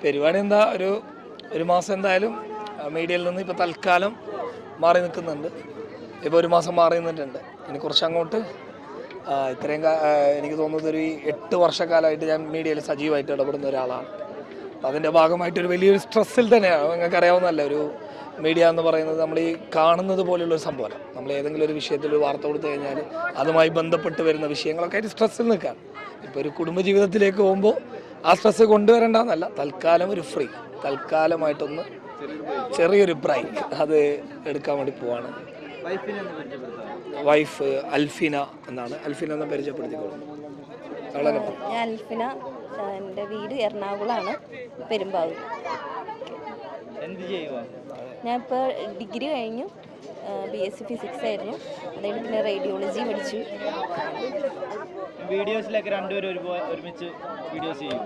പരിപാടി എന്താ, ഒരു മാസം എന്തായാലും മീഡിയയിൽ നിന്ന് ഇപ്പോൾ തൽക്കാലം മാറി നിൽക്കുന്നുണ്ട്. ഇപ്പോൾ ഒരു മാസം മാറി നിന്നിട്ടുണ്ട്. ഇനി കുറച്ചങ്ങോട്ട് ഇത്രയും എനിക്ക് തോന്നുന്നത് ഒരു 8 വർഷക്കാലമായിട്ട് ഞാൻ മീഡിയയിൽ സജീവമായിട്ട് ഇടപെടുന്ന ഒരാളാണ്. അതിൻ്റെ ഭാഗമായിട്ടൊരു വലിയൊരു സ്ട്രെസ്സിൽ തന്നെയാണ്. നിങ്ങൾക്ക് അറിയാവുന്നതല്ല, ഒരു മീഡിയ എന്ന് പറയുന്നത് നമ്മൾ ഈ കാണുന്നത് പോലെയുള്ളൊരു സംഭവമല്ല. നമ്മൾ ഏതെങ്കിലും ഒരു വിഷയത്തിൽ ഒരു വാർത്ത കൊടുത്തു കഴിഞ്ഞാൽ അതുമായി ബന്ധപ്പെട്ട് വരുന്ന വിഷയങ്ങളൊക്കെ ആയിട്ട് സ്ട്രെസ്സിൽ നിൽക്കുകയാണ്. ഇപ്പോൾ ഒരു കുടുംബജീവിതത്തിലേക്ക് പോകുമ്പോൾ ആ സ്ട്രെസ്സ് കൊണ്ടുവരണ്ടെന്നല്ല, തൽക്കാലം ഒരു ഫ്രീ, തൽക്കാലമായിട്ടൊന്ന് ചെറിയൊരു ബ്രേക്ക് അത് എടുക്കാൻ വേണ്ടി പോവാണ്. വൈഫ് അൽഫിന എന്നാണ്. അൽഫിന എന്ന് പരിചയപ്പെടുത്തിക്കോളും. ഞാൻ അൽഫിന, എൻ്റെ വീട് എറണാകുളമാണ്, പെരുമ്പാവൂർ. ഞാൻ ഇപ്പോൾ ഡിഗ്രി കഴിഞ്ഞു, BSc ഫിസിക്സ് ആയിരുന്നു. അതായത് പിന്നെ റേഡിയോളജി പഠിച്ചു. വീഡിയോസിലൊക്കെ രണ്ടുപേരും ഒരുമിച്ച് വീഡിയോസ് ചെയ്യും.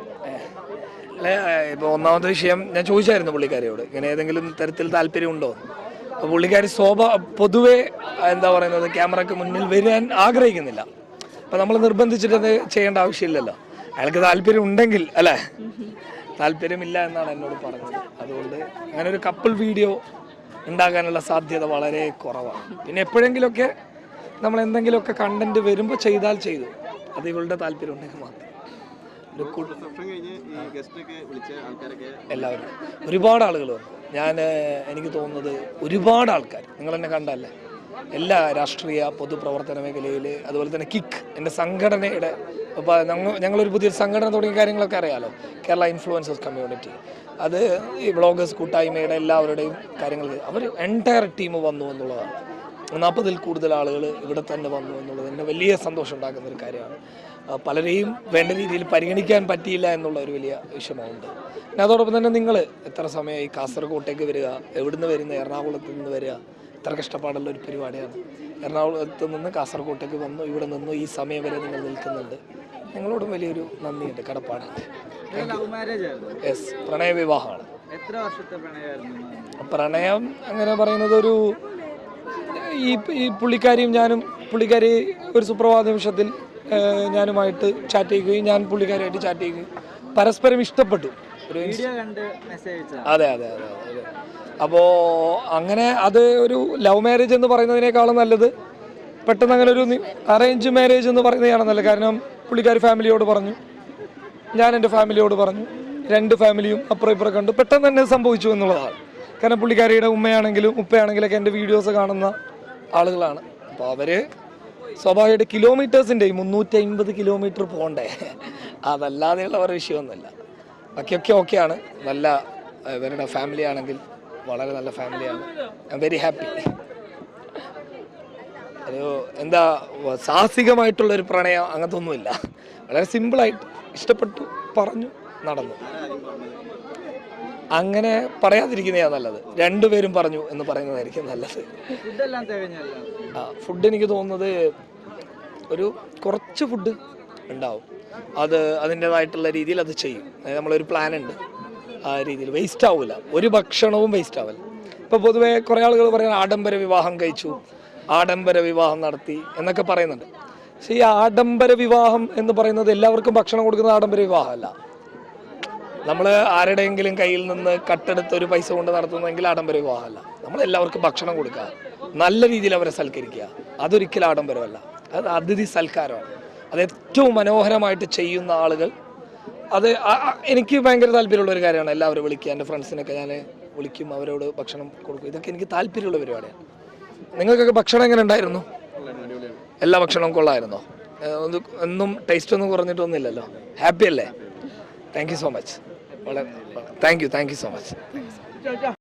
അല്ലെ, ഇപ്പോൾ ഒന്നാമത്തെ വിഷയം ഞാൻ ചോദിച്ചായിരുന്നു പുള്ളിക്കാരിയോട്, ഇങ്ങനെ ഏതെങ്കിലും തരത്തിൽ താല്പര്യമുണ്ടോ. അപ്പോൾ പുള്ളിക്കാരി പൊതുവെ എന്താ പറയുന്നത്, ക്യാമറയ്ക്ക് മുന്നിൽ വരാൻ ആഗ്രഹിക്കുന്നില്ല. അപ്പം നമ്മൾ നിർബന്ധിച്ചിട്ടത് ചെയ്യേണ്ട ആവശ്യമില്ലല്ലോ. അയാൾക്ക് താല്പര്യം ഉണ്ടെങ്കിൽ അല്ലേ, താല്പര്യമില്ല എന്നാണ് എന്നോട് പറഞ്ഞത്. അതുകൊണ്ട് അങ്ങനെ ഒരു കപ്പിൾ വീഡിയോ ഉണ്ടാകാനുള്ള സാധ്യത വളരെ കുറവാണ്. പിന്നെ എപ്പോഴെങ്കിലുമൊക്കെ നമ്മൾ എന്തെങ്കിലുമൊക്കെ കണ്ടന്റ് വരുമ്പോൾ ചെയ്താൽ ചെയ്തു, അത് ഇവളുടെ താല്പര്യം ഉണ്ടെങ്കിൽ മാത്രം. എല്ലാവരും ഒരുപാട് ആളുകൾ വന്നു. എനിക്ക് തോന്നുന്നത് ഒരുപാട് ആൾക്കാർ, നിങ്ങൾ എന്നെ കണ്ടല്ലേ, എല്ലാ രാഷ്ട്രീയ പൊതുപ്രവർത്തന മേഖലയിൽ, അതുപോലെ തന്നെ കിക്ക് എൻ്റെ സംഘടനയുടെ, ഇപ്പോൾ ഞങ്ങളൊരു പുതിയൊരു സംഘടന തുടങ്ങിയ കാര്യങ്ങളൊക്കെ അറിയാമല്ലോ, കേരള ഇൻഫ്ലുവൻസേഴ്സ് കമ്മ്യൂണിറ്റി. അത് ഈ ബ്ലോഗേഴ്സ് കൂട്ടായ്മയുടെ എല്ലാവരുടെയും കാര്യങ്ങൾ അവർ എൻറ്റയർ ടീം വന്നു എന്നുള്ളതാണ്. 40-ൽ കൂടുതൽ ആളുകൾ ഇവിടെ തന്നെ വന്നു എന്നുള്ളത് എന്നെ വലിയ സന്തോഷം ഉണ്ടാക്കുന്ന ഒരു കാര്യമാണ്. പലരെയും വേണ്ട രീതിയിൽ പരിഗണിക്കാൻ പറ്റിയില്ല എന്നുള്ള ഒരു വലിയ വിഷമമുണ്ട്. പിന്നെ അതോടൊപ്പം തന്നെ നിങ്ങൾ എത്ര സമയമായി കാസർഗോട്ടേക്ക് വരിക, എവിടുന്ന് വരുന്ന, എറണാകുളത്ത് നിന്ന് വരിക, ഇത്ര കഷ്ടപ്പാടുള്ള ഒരു പരിപാടിയാണ്. എറണാകുളത്ത് നിന്ന് കാസർഗോട്ടേക്ക് വന്നു, ഇവിടെ നിന്നു ഈ സമയം വരെ നിങ്ങൾ നിൽക്കുന്നുണ്ട്. നിങ്ങളോടും വലിയൊരു നന്ദിയുണ്ട്, കടപ്പാടുണ്ട്. യെസ്, പ്രണയവിവാഹമാണ്. എത്ര വർഷത്തെ പ്രണയമായിരുന്നു? പ്രണയം അങ്ങനെ പറയുന്നത് ഈ പുള്ളിക്കാരിയും ഞാനും, പുള്ളിക്കാരി ഒരു സുപ്രഭാത നിമിഷത്തിൽ ഞാനുമായിട്ട് ചാറ്റ് ചെയ്യുകയും ഞാൻ പുള്ളിക്കാരിയായിട്ട് ചാറ്റ് ചെയ്യുകയും പരസ്പരം ഇഷ്ടപ്പെട്ടു. അതെ. അപ്പോൾ അങ്ങനെ അത് ഒരു ലവ് മാരേജ് എന്ന് പറയുന്നതിനേക്കാളും നല്ലത് പെട്ടെന്ന് അങ്ങനെ ഒരു അറേഞ്ച് മാരേജ് എന്ന് പറയുന്നതാണ് നല്ലത്. കാരണം പുള്ളിക്കാരി ഫാമിലിയോട് പറഞ്ഞു, ഞാൻ എൻ്റെ ഫാമിലിയോട് പറഞ്ഞു, 2 ഫാമിലിയും അപ്പുറം ഇപ്പുറം കണ്ടു, പെട്ടെന്ന് തന്നെ സംഭവിച്ചു എന്നുള്ളതാണ്. കാരണം പുള്ളിക്കാരിയുടെ ഉമ്മയാണെങ്കിലും ഉപ്പയാണെങ്കിലൊക്കെ എൻ്റെ വീഡിയോസ് കാണുന്ന ആളുകളാണ്. അപ്പോൾ അവർ സ്വാഭാവികമായിട്ട് കിലോമീറ്റേഴ്സിൻ്റെ 350 കിലോമീറ്റർ പോകണ്ടേ, അതല്ലാതെയുള്ള ഒരു വിഷയമൊന്നുമില്ല. ബാക്കിയൊക്കെ ഓക്കെയാണ്. നല്ല ഇവരുടെ ഫാമിലി ആണെങ്കിൽ വളരെ നല്ല ഫാമിലിയാണ്. I am very happy. ഒരു എന്താ സാഹസികമായിട്ടുള്ളൊരു പ്രണയം അങ്ങനത്തെ ഒന്നുമില്ല. വളരെ സിമ്പിളായിട്ട് ഇഷ്ടപ്പെട്ടു, പറഞ്ഞു, നടന്നു. അങ്ങനെ പറയാതിരിക്കുന്നതാണ് നല്ലത്. 2 പേരും പറഞ്ഞു എന്ന് പറയുന്നതായിരിക്കും നല്ലത്. ഫുഡ് എനിക്ക് തോന്നുന്നത് കുറച്ച് ഫുഡ് ഉണ്ടാവും. അത് അതിൻ്റെതായിട്ടുള്ള രീതിയിൽ അത് ചെയ്യും. നമ്മളൊരു പ്ലാൻ ഉണ്ട്, ആ രീതിയിൽ വേസ്റ്റ് ആവില്ല. ഒരു ഭക്ഷണവും വേസ്റ്റ് ആവില്ല. ഇപ്പോൾ പൊതുവേ കുറേ ആളുകൾ പറയുന്നത് ആഡംബര വിവാഹം കഴിച്ചു, ആഡംബര വിവാഹം നടത്തി എന്നൊക്കെ പറയുന്നുണ്ട്. പക്ഷേ ഈ ആഡംബര വിവാഹം എന്ന് പറയുന്നത് എല്ലാവർക്കും ഭക്ഷണം കൊടുക്കുന്ന ആഡംബര വിവാഹമല്ല. നമ്മൾ ആരുടെയെങ്കിലും കയ്യിൽ നിന്ന് കട്ടെടുത്ത് ഒരു പൈസ കൊണ്ട് നടത്തുന്നതെങ്കിൽ ആഡംബര വിവാഹമല്ല. നമ്മളെല്ലാവർക്കും ഭക്ഷണം കൊടുക്കുക, നല്ല രീതിയിൽ അവരെ സൽക്കരിക്കുക, അതൊരിക്കലും ആഡംബരമല്ല. അത് അതിഥി സൽക്കാരമാണ്. അത് ഏറ്റവും മനോഹരമായിട്ട് ചെയ്യുന്ന ആളുകൾ, അത് എനിക്ക് ഭയങ്കര താല്പര്യമുള്ളൊരു കാര്യമാണ്. എല്ലാവരും വിളിക്കുക, എൻ്റെ ഫ്രണ്ട്സിനൊക്കെ ഞാൻ വിളിക്കും, അവരോട് ഭക്ഷണം കൊടുക്കും. ഇതൊക്കെ എനിക്ക് താല്പര്യമുള്ള പരിപാടിയാണ്. നിങ്ങൾക്കൊക്കെ ഭക്ഷണം എങ്ങനെ ഉണ്ടായിരുന്നു? എല്ലാ ഭക്ഷണവും കൊള്ളായിരുന്നോ? ഒന്നും ടേസ്റ്റ് ഒന്നും കുറഞ്ഞിട്ടൊന്നുമില്ലല്ലോ? ഹാപ്പി അല്ലേ? Thank you so much. Thank you so much.